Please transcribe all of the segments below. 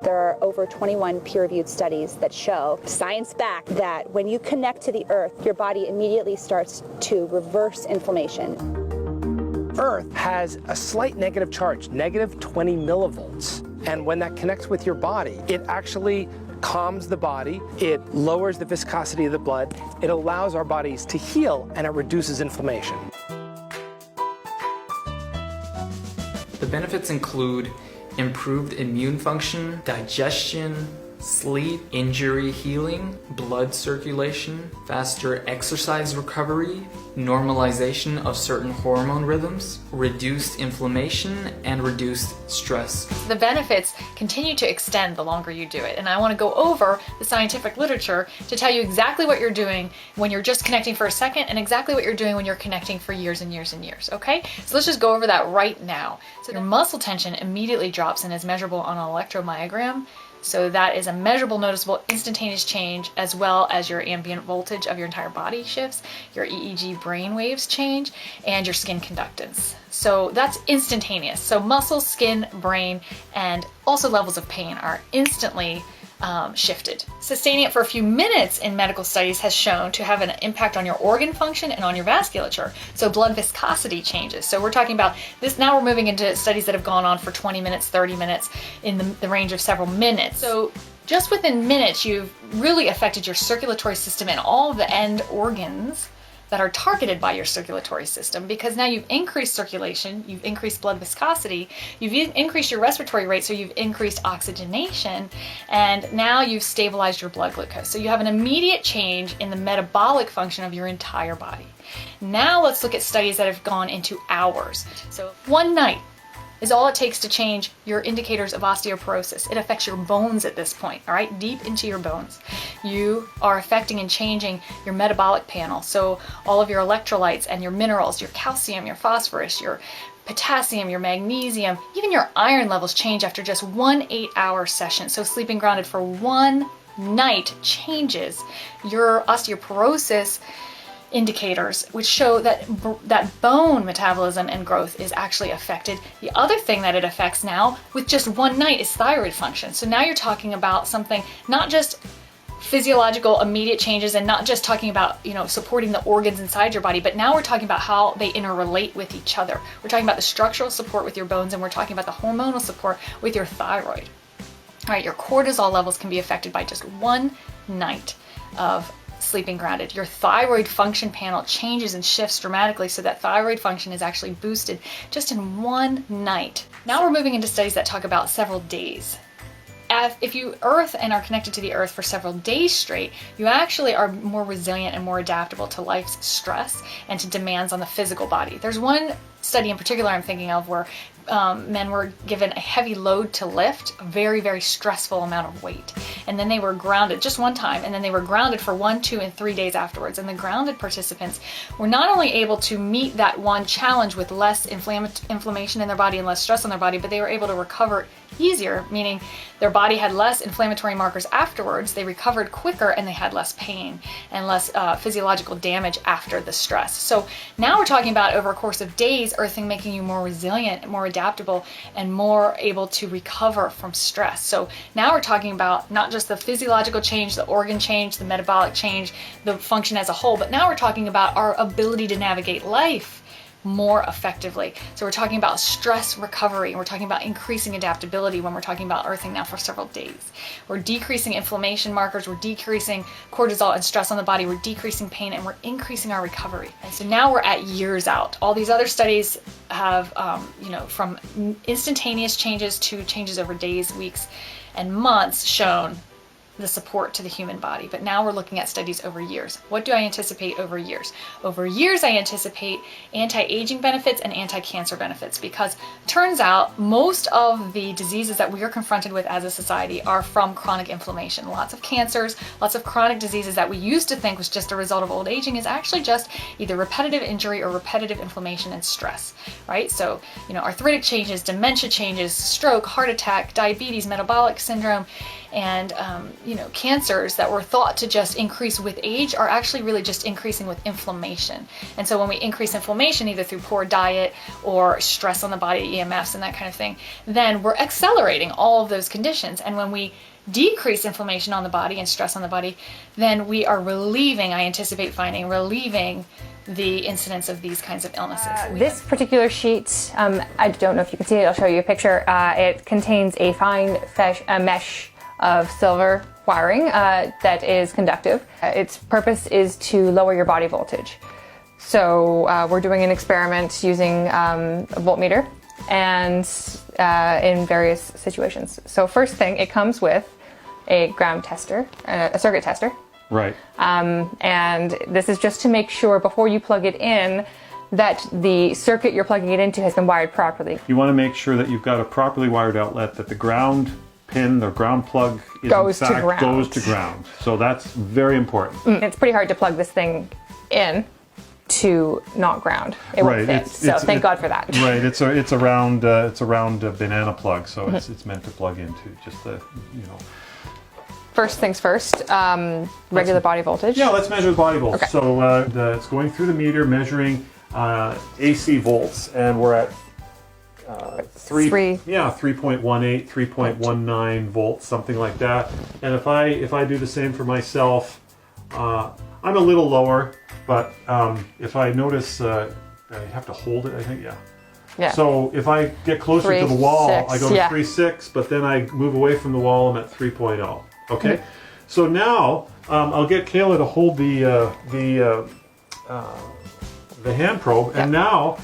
There are over 21 peer-reviewed studies that show, science-backed, that when you connect to the earth, your body immediately starts to reverse inflammation. Earth has a slight negative charge, negative 20 millivolts. And when that connects with your body, it actually calms the body, it lowers the viscosity of the blood, it allows our bodies to heal, and it reduces inflammation. The benefits include improved immune function, digestion, sleep, injury healing, blood circulation, faster exercise recovery, normalization of certain hormone rhythms, reduced inflammation, and reduced stress. The benefits continue to extend the longer you do it, and I want to go over the scientific literature to tell you exactly what you're doing when you're just connecting for a second and exactly what you're doing when you're connecting for years and years and years, okay? So let's just go over that right now. So your muscle tension immediately drops and is measurable on an electromyogram. So that is a measurable, noticeable, instantaneous change, as well as your ambient voltage of your entire body shifts, your EEG brain waves change, and your skin conductance. So that's instantaneous. So muscle, skin, brain, and also levels of pain are instantly shifted. Sustaining it for a few minutes in medical studies has shown to have an impact on your organ function and on your vasculature. So blood viscosity changes. So we're talking about this, now we're moving into studies that have gone on for 20 minutes, 30 minutes, in the range of several minutes. So just within minutes, you've really affected your circulatory system and all of the end organs that are targeted by your circulatory system, because now you've increased circulation, you've increased blood viscosity, you've increased your respiratory rate, so you've increased oxygenation, and now you've stabilized your blood glucose. So you have an immediate change in the metabolic function of your entire body. Now let's look at studies that have gone into hours. So one night is all it takes to change your indicators of osteoporosis. It affects your bones at this point, all right? Deep into your bones. You are affecting and changing your metabolic panel. So all of your electrolytes and your minerals, your calcium, your phosphorus, your potassium, your magnesium, even your iron levels change after just 1 8-hour session. So sleeping grounded for one night changes your osteoporosis indicators, which show that bone metabolism and growth is actually affected. The other thing that it affects now with just one night is thyroid function. So now you're talking about something, not just physiological immediate changes and not just talking about, supporting the organs inside your body, but now we're talking about how they interrelate with each other. We're talking about the structural support with your bones, and we're talking about the hormonal support with your thyroid. All right, your cortisol levels can be affected by just one night of sleeping grounded. Your thyroid function panel changes and shifts dramatically, so that thyroid function is actually boosted just in one night. Now we're moving into studies that talk about several days. If you earth and are connected to the earth for several days straight, you actually are more resilient and more adaptable to life's stress and to demands on the physical body. There's one study in particular I'm thinking of where men were given a heavy load to lift, a very, very stressful amount of weight. And then they were grounded just one time, and then they were grounded for 1, 2, and 3 days afterwards. And the grounded participants were not only able to meet that one challenge with less inflammation in their body and less stress on their body, but they were able to recover easier, meaning their body had less inflammatory markers afterwards, they recovered quicker, and they had less pain and less physiological damage after the stress. So now we're talking about, over a course of days, earthing making you more resilient, more adaptable, and more able to recover from stress. So now we're talking about not just the physiological change, the organ change, the metabolic change, the function as a whole, but now we're talking about our ability to navigate life more effectively. So we're talking about stress recovery, and we're talking about increasing adaptability when we're talking about earthing now for several days. We're decreasing inflammation markers, we're decreasing cortisol and stress on the body, we're decreasing pain, and we're increasing our recovery. And so now we're at years out. All these other studies have, from instantaneous changes to changes over days, weeks, and months shown the support to the human body. But now we're looking at studies over years. What do I anticipate over years? Over years, I anticipate anti-aging benefits and anti-cancer benefits, because it turns out most of the diseases that we are confronted with as a society are from chronic inflammation. Lots of cancers, lots of chronic diseases that we used to think was just a result of old aging is actually just either repetitive injury or repetitive inflammation and stress, right? So, arthritic changes, dementia changes, stroke, heart attack, diabetes, metabolic syndrome, and cancers that were thought to just increase with age are actually really just increasing with inflammation. And so when we increase inflammation, either through poor diet or stress on the body, EMFs and that kind of thing, then we're accelerating all of those conditions. And when we decrease inflammation on the body and stress on the body, then we are relieving, I anticipate finding, relieving the incidence of these kinds of illnesses. This particular sheet, I don't know if you can see it, I'll show you a picture. It contains a fine mesh of silver wiring that is conductive. Its purpose is to lower your body voltage. So we're doing an experiment using a voltmeter and in various situations. So first thing, it comes with a ground tester, a circuit tester. Right. And this is just to make sure before you plug it in that the circuit you're plugging it into has been wired properly. You want to make sure that you've got a properly wired outlet, that the ground pin or ground plug is Goes in to fact ground. goes to ground. So that's very important. It's pretty hard to plug this thing in to not ground. It won't fit. So thank God for that. Right. It's a round banana plug, so it's meant to plug into just the First things first, regular body voltage. Yeah, let's measure the body volts. Okay. So it's going through the meter, measuring AC volts, and we're at 3.18, 3.19 volts, something like that. And if I do the same for myself, I'm a little lower, but if I notice, I have to hold it, I think, yeah. Yeah. So if I get closer to the wall, 3.6, I go to yeah. 3.6, but then I move away from the wall, I'm at 3.0. Okay, so now I'll get Kayla to hold the hand probe, and now,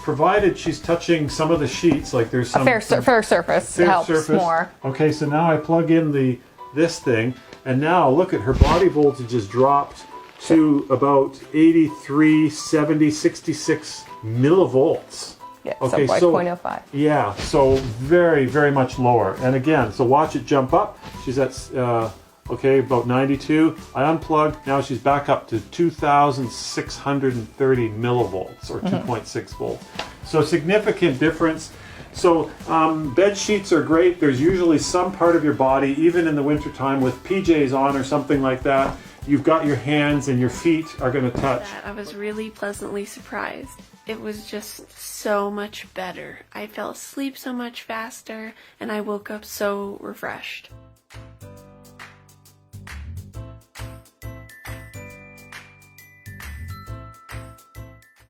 provided she's touching some of the sheets, like there's some fair surface helps more. Okay, so now I plug in this thing, and now look at her body voltage has dropped to about 83, 70, 66 millivolts. Yeah, Okay, so 0.05. Yeah, so very, very much lower. And again, so watch it jump up. She's at, about 92. I unplug. Now she's back up to 2,630 millivolts, or 2.6 volts. So significant difference. So bed sheets are great. There's usually some part of your body, even in the wintertime with PJs on or something like that, you've got your hands and your feet are going to touch. I was really pleasantly surprised. It was just so much better. I fell asleep so much faster, and I woke up so refreshed.